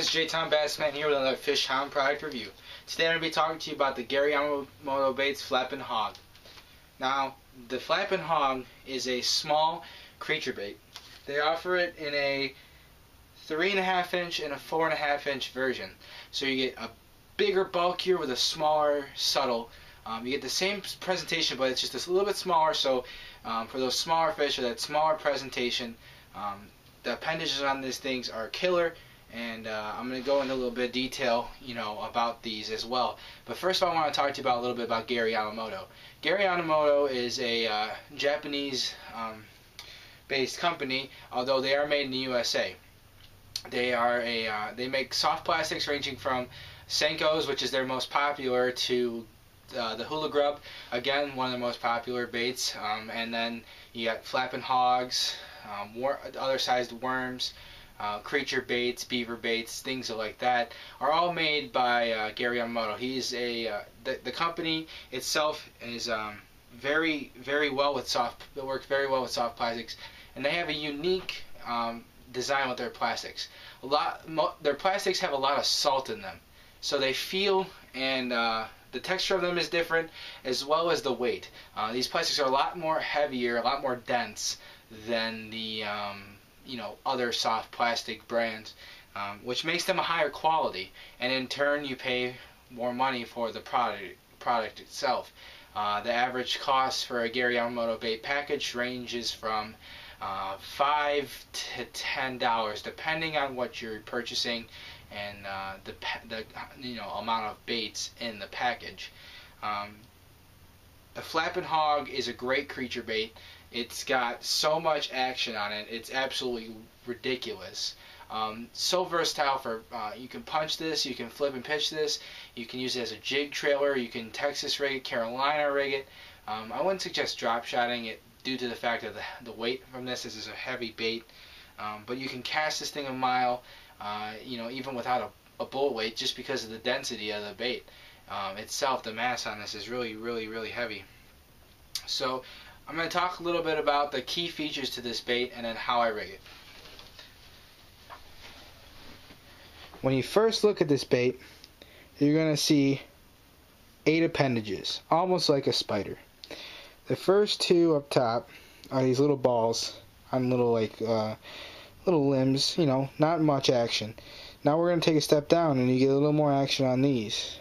guys, J-Tom Bassman here with another Fish Hound product review. Today I'm going to be talking to you about the Gary Yamamoto baits Flappin Hog. Now, the Flappin Hog is a small creature bait. They offer it in a 3.5 inch and a 4.5 inch version. So you get a bigger, bulkier with a smaller, subtle. You get the same presentation, but it's just a little bit smaller. So for those smaller fish or that smaller presentation, the appendages on these things are killer. And I'm going to go into a little bit of detail, about these as well. But first, I want to talk to you about a little bit about Gary Yamamoto. Gary Yamamoto is a Japanese-based company, although they are made in the USA. They make soft plastics ranging from Senko's, which is their most popular, to the hula grub, again one of the most popular baits, and then you got Flappin Hogs, other sized worms. Creature baits, beaver baits, things like that are all made by Gary Yamamoto. He's the company itself is very well with it works very well with soft plastics, and they have a unique design with their plastics. Their plastics have a lot of salt in them, so they feel, and the texture of them is different, as well as the weight. These plastics are a lot more heavier, a lot more dense than the other soft plastic brands, which makes them a higher quality, and in turn you pay more money for the product itself. The average cost for a Gary Yamamoto bait package ranges from $5 to $10, depending on what you're purchasing and the amount of baits in the package. The Flappin Hog is a great creature bait. It's got so much action on it. It's absolutely ridiculous. So versatile. For you can punch this, you can flip and pitch this, you can use it as a jig trailer, you can Texas rig it, Carolina rig it. I wouldn't suggest drop shotting it due to the fact of the weight from this. This is a heavy bait, but you can cast this thing a mile, even without a bullet weight, just because of the density of the bait itself. The mass on this is really heavy. So I'm going to talk a little bit about the key features to this bait and then how I rig it. When you first look at this bait, you're going to see 8 appendages, almost like a spider. The first 2 up top are these little balls on little limbs, not much action. Now we're going to take a step down and you get a little more action on these.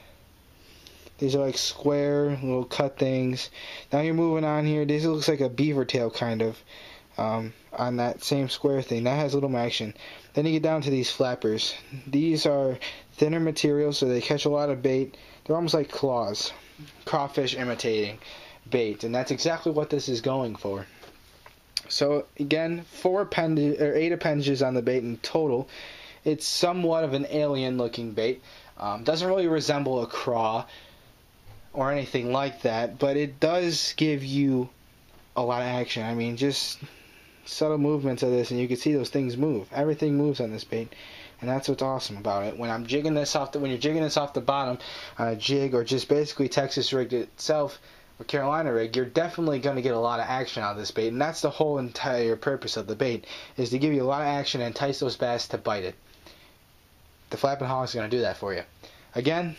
These are like square little cut things. Now you're moving on here. This looks like a beaver tail kind of on that same square thing. That has a little more action. Then you get down to these flappers. These are thinner material, so they catch a lot of bait. They're almost like claws, crawfish imitating bait, and that's exactly what this is going for. So again, 8 appendages on the bait in total. It's somewhat of an alien looking bait. Doesn't really resemble a craw or anything like that, but it does give you a lot of action. I mean, just subtle movements of this and you can see those things move. Everything moves on this bait, and that's what's awesome about it. When you're jigging this off the bottom on a jig, or just basically Texas rigged itself or Carolina rig, you're definitely going to get a lot of action out of this bait, and that's the whole entire purpose of the bait, is to give you a lot of action and entice those bass to bite it. The Flappin Hog is going to do that for you. Again,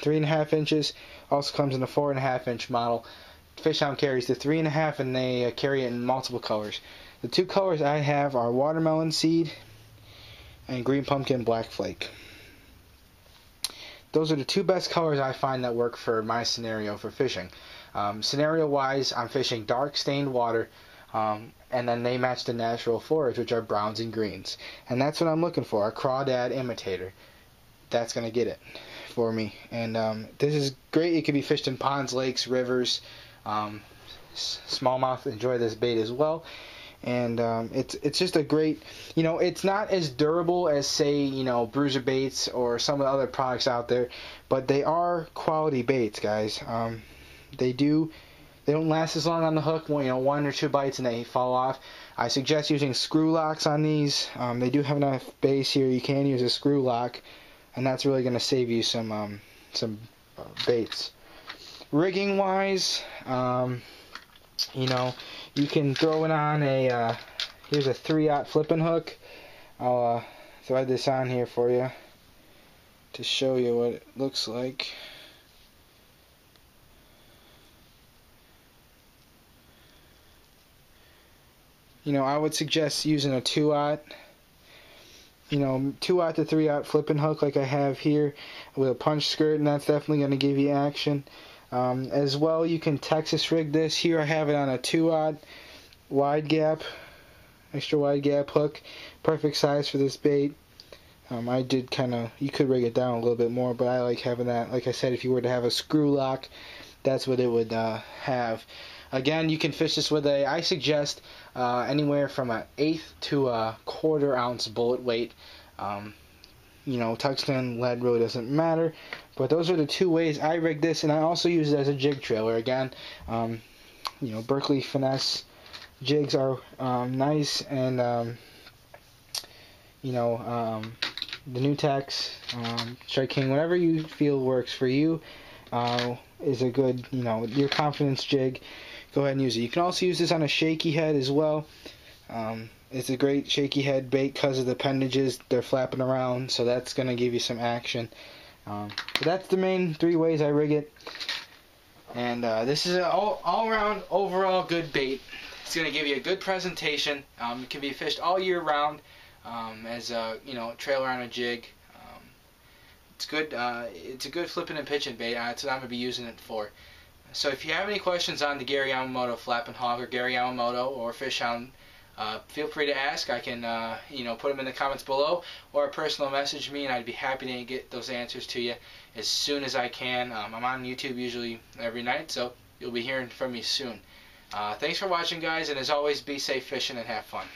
3.5 inches, also comes in a 4.5 inch model. Fish Hound carries the 3.5, and they carry it in multiple colors. The 2 colors I have are watermelon seed and green pumpkin black flake. Those are the 2 best colors I find that work for my scenario for fishing. Scenario wise, I'm fishing dark stained water, and then they match the natural forage, which are browns and greens. And that's what I'm looking for, a crawdad imitator. That's going to get it for me. And this is great. It can be fished in ponds, lakes, rivers. Smallmouth enjoy this bait as well. And it's just a great, it's not as durable as, say, bruiser baits or some of the other products out there, but they are quality baits, guys. They don't last as long on the hook. 1 or 2 bites and they fall off. I suggest using screw locks on these. They do have enough base here. You can use a screw lock, and that's really going to save you some baits. Rigging wise, you can throw it on here's a 3/0 flippin hook. I'll thread this on here for you to show you what it looks like. You know, I would suggest using a 2/0, 2/0 to 3/0 flipping hook like I have here with a punch skirt, and that's definitely going to give you action. As well, you can Texas rig this. Here I have it on a 2/0 wide gap, extra wide gap hook, perfect size for this bait. I did you could rig it down a little bit more, but I like having that. Like I said, if you were to have a screw lock, that's what it would have. Again, you can fish this with I suggest anywhere from an 1/8 to a 1/4 ounce bullet weight. Tungsten, lead really doesn't matter. But those are the two ways I rig this, and I also use it as a jig trailer. Again, Berkeley Finesse jigs are nice, and the New Tex, Strike King, whatever you feel works for you is a good, your confidence jig. Go ahead and use it. You can also use this on a shaky head as well. It's a great shaky head bait because of the appendages. They're flapping around, so that's going to give you some action. But that's the main 3 ways I rig it. And this is an all-around, overall good bait. It's going to give you a good presentation. It can be fished all year round as a trailer on a jig. It's good. It's a good flipping and pitching bait. That's what I'm going to be using it for. So if you have any questions on the Gary Yamamoto Flappin' Hog or Gary Yamamoto or Fish Hound, feel free to ask. I can put them in the comments below, or personal message me, and I'd be happy to get those answers to you as soon as I can. I'm on YouTube usually every night, so you'll be hearing from me soon. Thanks for watching, guys, and as always, be safe fishing and have fun.